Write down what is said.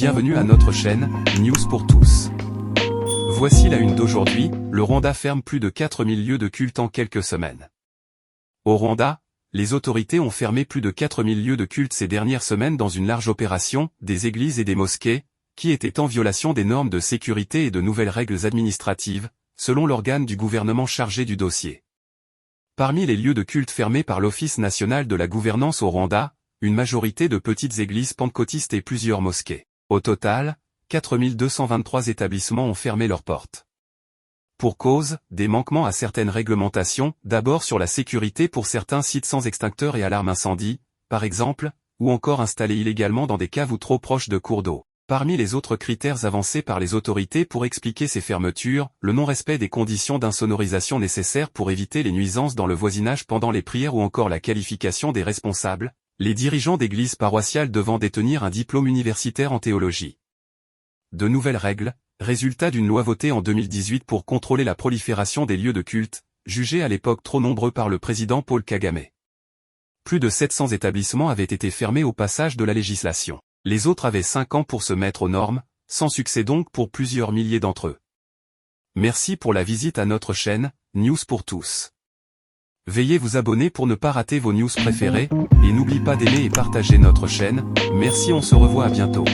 Bienvenue à notre chaîne, News pour tous. Voici la une d'aujourd'hui, le Rwanda ferme plus de 4000 lieux de culte en quelques semaines. Au Rwanda, les autorités ont fermé plus de 4000 lieux de culte ces dernières semaines dans une large opération, des églises et des mosquées, qui étaient en violation des normes de sécurité et de nouvelles règles administratives, selon l'organe du gouvernement chargé du dossier. Parmi les lieux de culte fermés par l'Office national de la gouvernance au Rwanda, une majorité de petites églises pentecôtistes et plusieurs mosquées. Au total, 4223 établissements ont fermé leurs portes. Pour cause, des manquements à certaines réglementations, d'abord sur la sécurité pour certains sites sans extincteur et alarme incendie, par exemple, ou encore installés illégalement dans des caves ou trop proches de cours d'eau. Parmi les autres critères avancés par les autorités pour expliquer ces fermetures, le non-respect des conditions d'insonorisation nécessaires pour éviter les nuisances dans le voisinage pendant les prières ou encore la qualification des responsables, les dirigeants d'églises paroissiales devant détenir un diplôme universitaire en théologie. De nouvelles règles, résultat d'une loi votée en 2018 pour contrôler la prolifération des lieux de culte, jugés à l'époque trop nombreux par le président Paul Kagame. Plus de 700 établissements avaient été fermés au passage de la législation. Les autres avaient 5 ans pour se mettre aux normes, sans succès donc pour plusieurs milliers d'entre eux. Merci pour la visite à notre chaîne, News pour tous. Veuillez vous abonner pour ne pas rater vos news préférées, et n'oubliez pas d'aimer et partager notre chaîne. Merci, on se revoit à bientôt.